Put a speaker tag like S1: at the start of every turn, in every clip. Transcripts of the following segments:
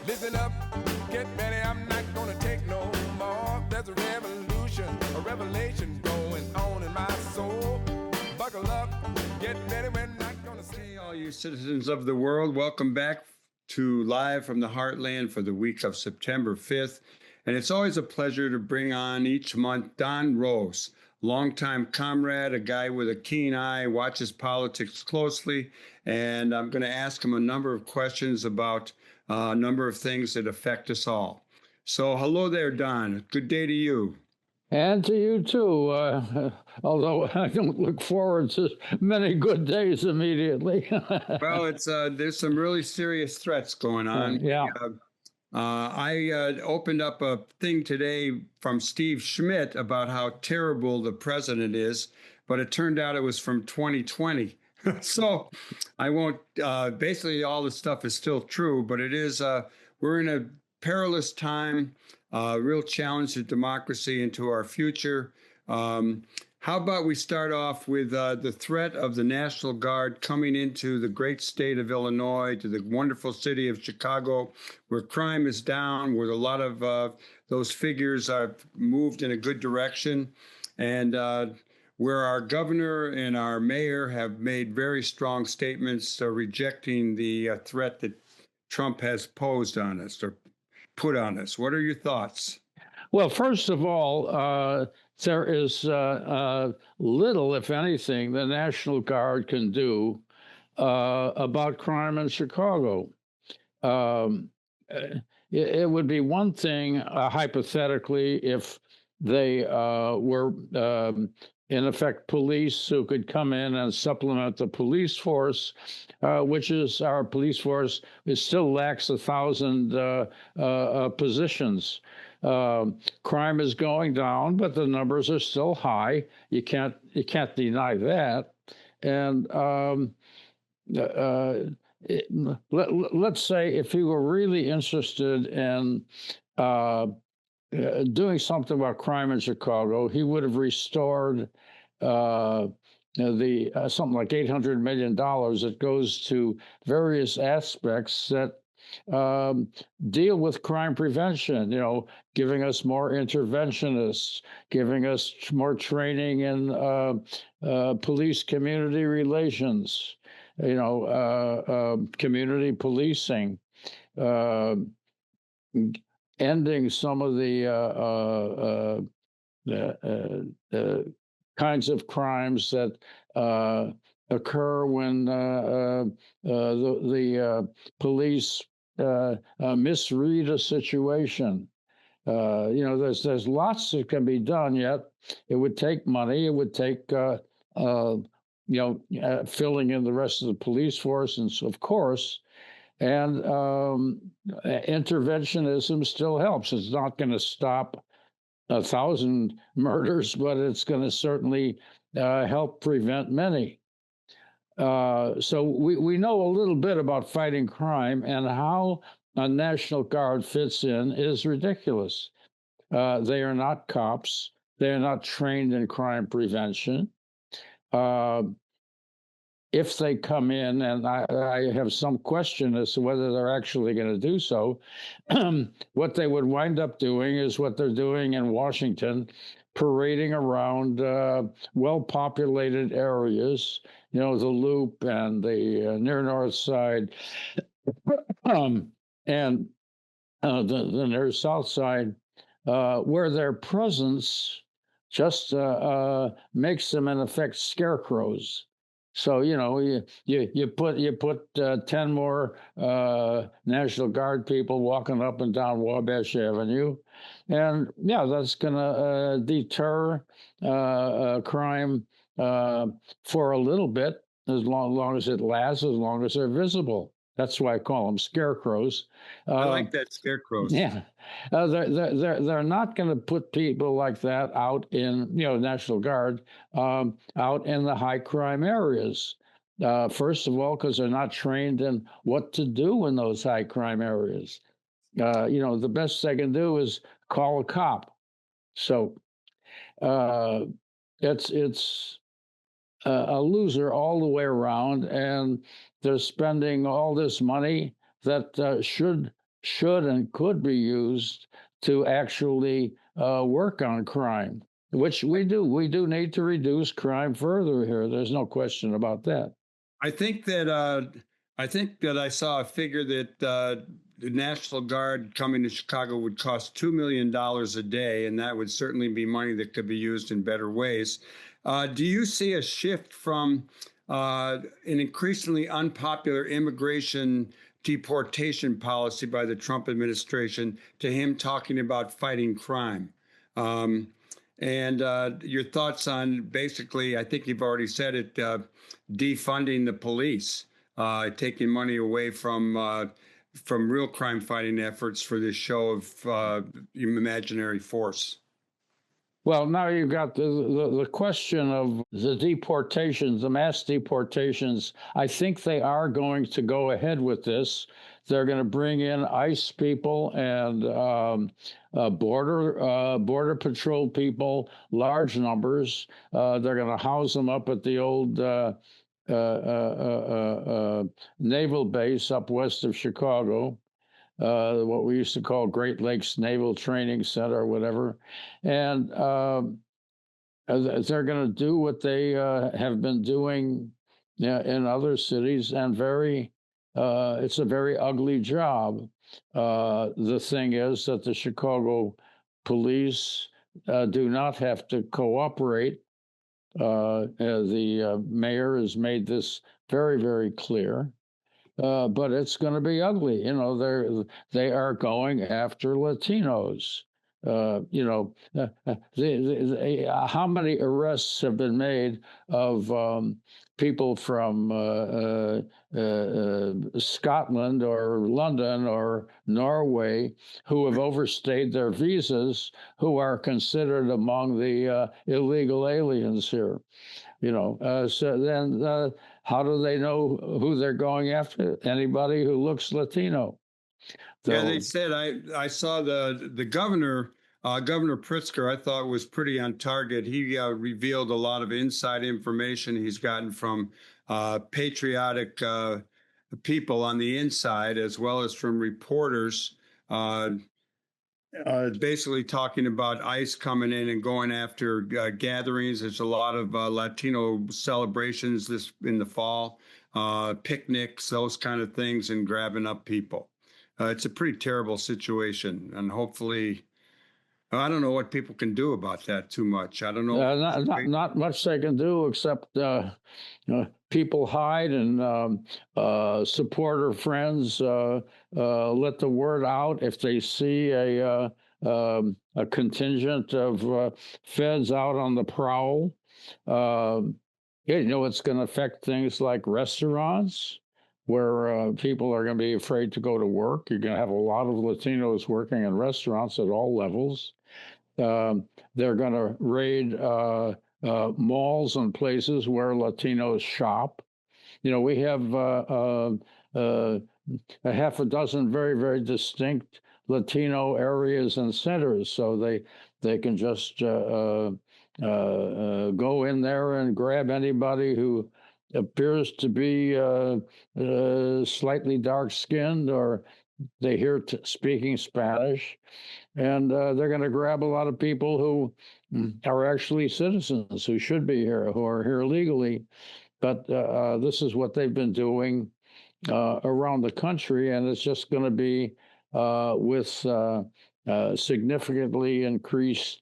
S1: Listen up, get ready, I'm not gonna take no more. There's a revolution, a revelation going on in my soul. Buckle up, get ready, we're not gonna see.
S2: All you citizens of the world, welcome back to Live from the Heartland for the week of September 5th. And it's always a pleasure to bring on each month Don Rose, longtime comrade, a guy with a keen eye, watches politics closely. And I'm going to ask him a number of questions about a number of things that affect us all. So hello there, Don. Good day to you.
S3: And to you, too, although I don't look forward to many good days immediately.
S2: Well, there's some really serious threats going on.
S3: Yeah.
S2: I opened up a thing today from Steve Schmidt about how terrible the president is, but it turned out it was from 2020. So I won't, basically all the stuff is still true, but it is, we're in a perilous time, real challenge to democracy and to our future. How about we start off with the threat of the National Guard coming into the great state of Illinois, to the wonderful city of Chicago, where crime is down, where a lot of those figures are moved in a good direction, and where our governor and our mayor have made very strong statements rejecting the threat that Trump has posed on us or put on us. What are your thoughts?
S3: Well, first of all, there is little, if anything, the National Guard can do about crime in Chicago. It would be one thing, hypothetically, if they were, in effect, police who could come in and supplement the police force, which is our police force. It still lacks 1,000 positions. Crime is going down, but the numbers are still high. You can't deny that. And let's say if you were really interested in doing something about crime in Chicago, he would have restored something like $800 million that goes to various aspects that deal with crime prevention, giving us more interventionists, giving us more training in police community relations, community policing, ending some of the kinds of crimes that occur when the police misread a situation. There's lots that can be done yet. It would take money. It would take filling in the rest of the police force, and so, of course. And interventionism still helps. It's not going to stop 1,000 murders, but it's going to certainly help prevent many. So we know a little bit about fighting crime, and how a National Guard fits in is ridiculous. They are not cops. They are not trained in crime prevention. If they come in, and I have some question as to whether they're actually going to do so, what they would wind up doing is what they're doing in Washington, parading around well-populated areas, the Loop and the near North Side, and the near South Side, where their presence just makes them, in effect, scarecrows. So, you put 10 more National Guard people walking up and down Wabash Avenue, and that's going to deter crime for a little bit, as long as it lasts, as long as they're visible. That's why I call them scarecrows.
S2: I like that, scarecrows.
S3: Yeah, they're not going to put people like that out in, National Guard, out in the high crime areas. First of all, because they're not trained in what to do in those high crime areas. The best they can do is call a cop. So it's a loser all the way around, and they're spending all this money that should should and could be used to actually work on crime, which we do. We do need to reduce crime further here. There's no question about that.
S2: I think that I saw a figure that the National Guard coming to Chicago would cost $2 million a day, and that would certainly be money that could be used in better ways. Do you see a shift from an increasingly unpopular immigration deportation policy by the Trump administration to him talking about fighting crime? And your thoughts on basically, I think you've already said it, defunding the police, taking money away from real crime fighting efforts for this show of imaginary force.
S3: Well, now you've got the question of the deportations, the mass deportations. I think they are going to go ahead with this. They're going to bring in ICE people and border patrol people, large numbers. They're going to house them up at the old naval base up west of Chicago. What we used to call Great Lakes Naval Training Center or whatever. And they're going to do what they have been doing in other cities, and it's a very ugly job. The thing is that the Chicago police do not have to cooperate. The mayor has made this very, very clear. But it's going to be ugly. They are going after Latinos. How many arrests have been made of people from Scotland or London or Norway who have overstayed their visas, who are considered among the illegal aliens here? So then how do they know who they're going after? Anybody who looks Latino.
S2: Yeah, they said I saw the governor, Governor Pritzker, I thought was pretty on target. He revealed a lot of inside information he's gotten from patriotic people on the inside, as well as from reporters. Basically talking about ICE coming in and going after gatherings. There's a lot of Latino celebrations in the fall, picnics, those kind of things, and grabbing up people. It's a pretty terrible situation, and hopefully, I don't know what people can do about that too much. I don't know.
S3: Not much they can do except people hide and supporter friends let the word out if they see a contingent of feds out on the prowl. It's going to affect things like restaurants, where people are going to be afraid to go to work. You're going to have a lot of Latinos working in restaurants at all levels. They're going to raid malls and places where Latinos shop. We have a half a dozen very, very distinct Latino areas and centers, so they can just go in there and grab anybody who appears to be slightly dark-skinned, or they hear speaking Spanish, and they're going to grab a lot of people who are actually citizens, who should be here, who are here legally. But this is what they've been doing around the country, and it's just going to be with significantly increased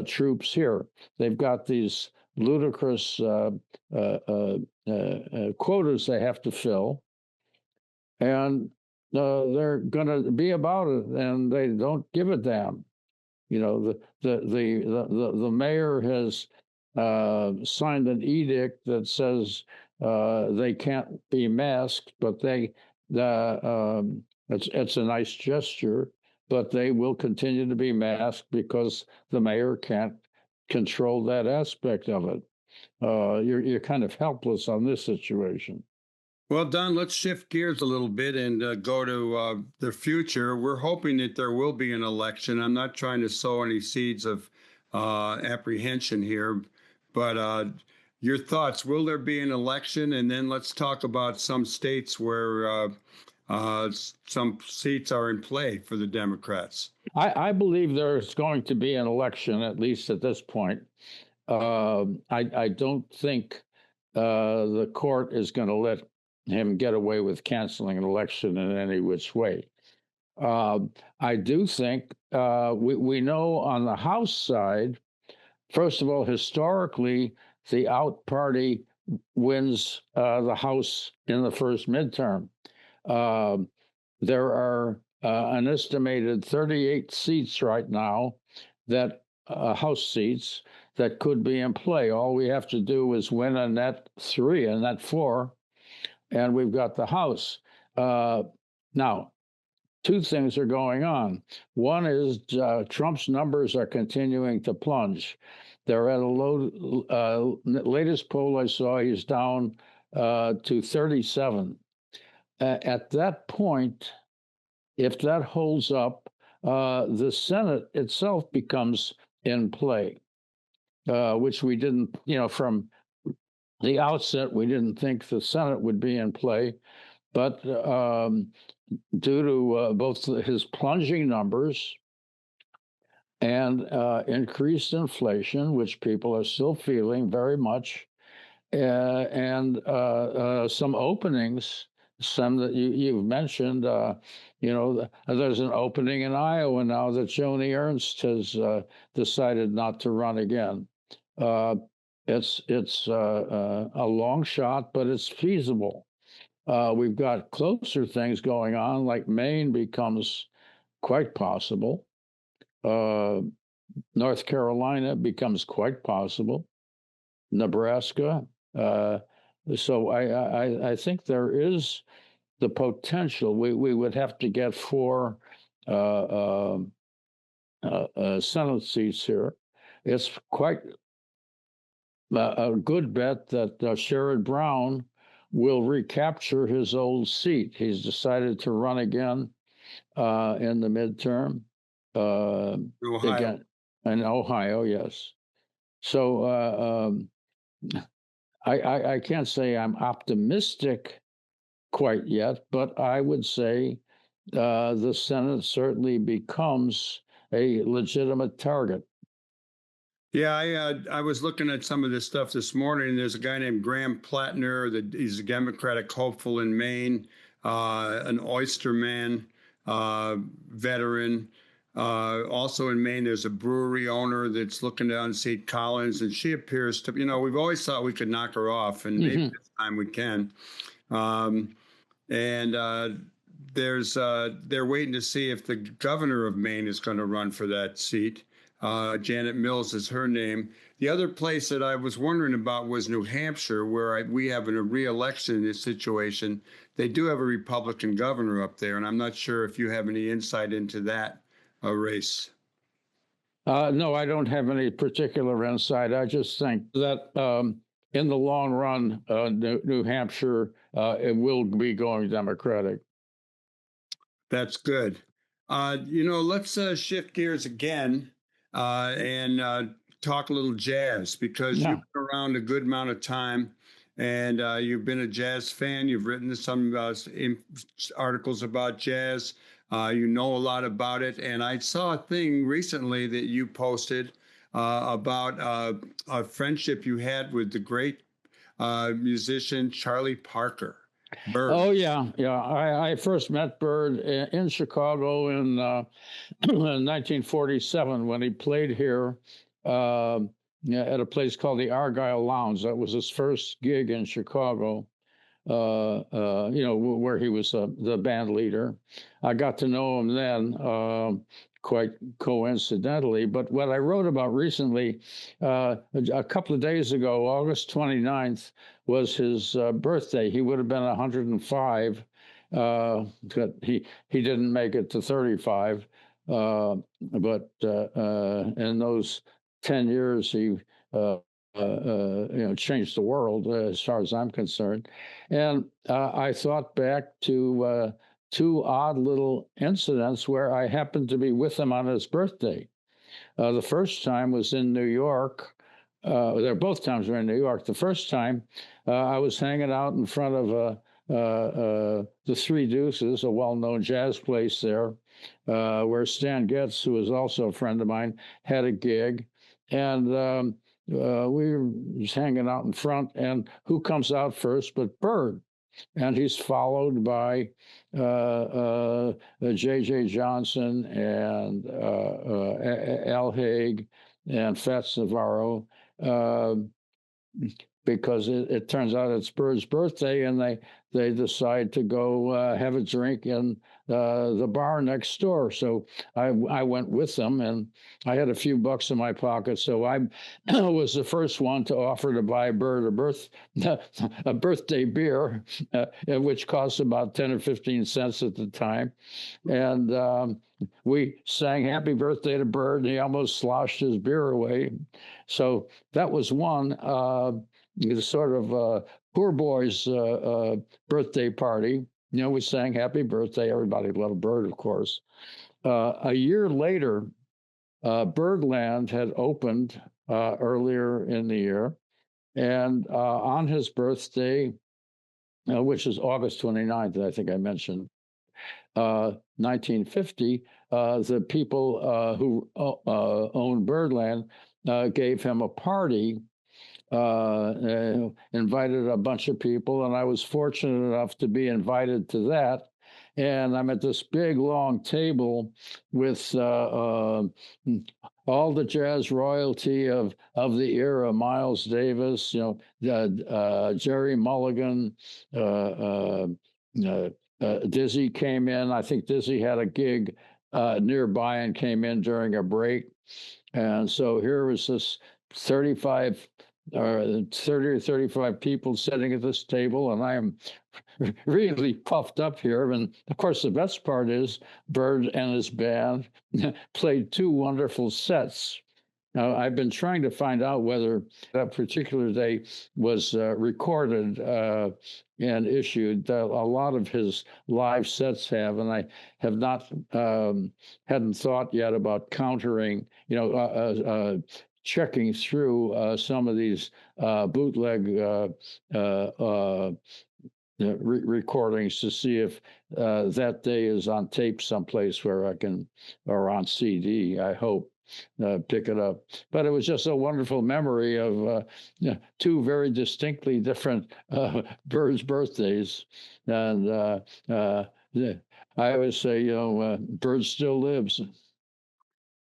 S3: troops here. They've got these ludicrous quotas they have to fill, and they're going to be about it, and they don't give a damn. The mayor has signed an edict that says they can't be masked, but it's a nice gesture, but they will continue to be masked because the mayor can't control that aspect of it. You're kind of helpless on this situation.
S2: Well, Don, let's shift gears a little bit and go to the future. We're hoping that there will be an election. I'm not trying to sow any seeds of apprehension here, but your thoughts, will there be an election? And then let's talk about some states where some seats are in play for the Democrats.
S3: I believe there's going to be an election, at least at this point. I don't think the court is going to let him get away with canceling an election in any which way. I do think we know on the House side, first of all, historically, the out party wins the House in the first midterm. There are an estimated 38 seats right now, that House seats that could be in play. All we have to do is win a net 3, a net 4, and we've got the House. Now, two things are going on. One is Trump's numbers are continuing to plunge. They're at a low, latest poll I saw, he's down to 37. At that point, if that holds up, the Senate itself becomes in play, which we didn't, from the outset, we didn't think the Senate would be in play. But due to both his plunging numbers and increased inflation, which people are still feeling very much, and some openings, some that you've mentioned, there's an opening in Iowa now that Joni Ernst has decided not to run again. It's a long shot, but it's feasible. We've got closer things going on, like Maine becomes quite possible. North Carolina becomes quite possible. Nebraska. So I think there is the potential. We would have to get 4 Senate seats here. It's quite a good bet that Sherrod Brown will recapture his old seat. He's decided to run again in the midterm.
S2: Ohio.
S3: Again, in Ohio, yes. So I can't say I'm optimistic quite yet, but I would say the Senate certainly becomes a legitimate target.
S2: Yeah, I was looking at some of this stuff this morning. There's a guy named Graham Plattner, he's a Democratic hopeful in Maine, an oysterman veteran. Also in Maine, there's a brewery owner that's looking to unseat Collins, and she appears to, we've always thought we could knock her off, and maybe this time we can. They're waiting to see if the governor of Maine is going to run for that seat. Janet Mills is her name. The other place that I was wondering about was New Hampshire, where we have a re-election situation. They do have a Republican governor up there, and I'm not sure if you have any insight into that race.
S3: No, I don't have any particular insight. I just think that in the long run, New Hampshire, it will be going Democratic.
S2: That's good. Let's shift gears again and talk a little jazz, because you've been around a good amount of time, and you've been a jazz fan. You've written some articles about jazz. You know a lot about it. And I saw a thing recently that you posted about a friendship you had with the great musician Charlie Parker. Bird.
S3: Oh, yeah. I first met Bird in Chicago in 1947 when he played here at a place called the Argyle Lounge. That was his first gig in Chicago, where he was the band leader. I got to know him then quite coincidentally. But what I wrote about recently, a couple of days ago, August 29th, was his birthday. He would have been 105. But he didn't make it to 35. But in those 10 years, he changed the world as far as I'm concerned. And I thought back to 2 odd little incidents where I happened to be with him on his birthday. The first time was in New York. Both times were in New York. The first time I was hanging out in front of the Three Deuces, a well-known jazz place there, where Stan Getz, who was also a friend of mine, had a gig. And we were just hanging out in front, and who comes out first but Bird? And he's followed by J.J. Johnson and Al Haig and Fats Navarro, because it turns out it's Bird's birthday, and they decide to go have a drink in the bar next door. So I went with them, and I had a few bucks in my pocket, so I was the first one to offer to buy Bird a birthday beer, which cost about 10 or 15 cents at the time. And we sang happy birthday to Bird, and he almost sloshed his beer away. So that was one sort of poor boy's birthday party. You know, we sang happy birthday. Everybody loved Bird, of course. A year later, Birdland had opened earlier in the year. And on his birthday, which is August 29th, I think I mentioned, 1950, the people who owned Birdland gave him a party, invited a bunch of people, and I was fortunate enough to be invited to that. And I'm at this big, long table with all the jazz royalty of the era: Miles Davis, Jerry Mulligan, Dizzy came in. I think Dizzy had a gig nearby and came in during a break. And so here was this 30 or 35 people sitting at this table, and I am really puffed up here. And of course, the best part is Bird and his band played two wonderful sets. Now, I've been trying to find out whether that particular day was recorded and issued. A lot of his live sets have, and I have not hadn't thought yet about countering, checking through some of these bootleg recordings to see if that day is on tape someplace where I can, or on CD, I hope, pick it up. But it was just a wonderful memory of two very distinctly different Bird's birthdays. And I always say, Bird still lives.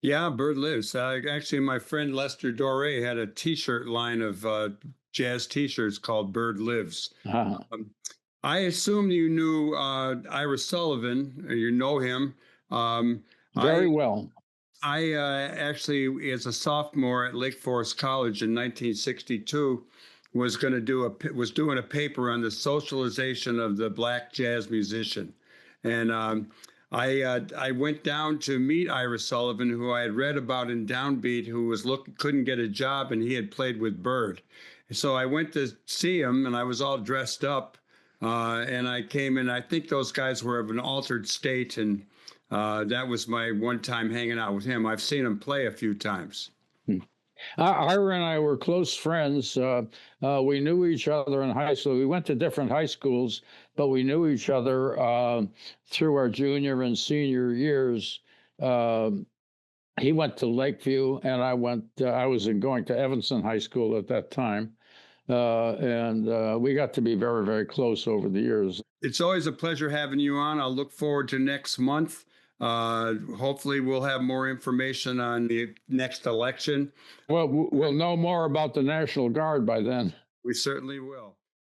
S2: Yeah, Bird lives. Actually, my friend Lester Doré had a T-shirt line of jazz T-shirts called Bird Lives.
S3: Uh-huh.
S2: I assume you knew Ira Sullivan, or you know him.
S3: Very well.
S2: I actually, as a sophomore at Lake Forest College in 1962, was doing a paper on the socialization of the black jazz musician, and I went down to meet Ira Sullivan, who I had read about in Downbeat, who couldn't get a job, and he had played with Bird. So I went to see him, and I was all dressed up, and I came in. I think those guys were of an altered state, and that was my one time hanging out with him. I've seen him play a few times.
S3: Ira and I were close friends. We knew each other in high school. We went to different high schools, but we knew each other through our junior and senior years. He went to Lakeview, and I was going to Evanston High School at that time. And we got to be very, very close over the years.
S2: It's always a pleasure having you on. I'll look forward to next month. Hopefully we'll have more information on the next election.
S3: Well, we'll know more about the National Guard by then.
S2: We certainly will.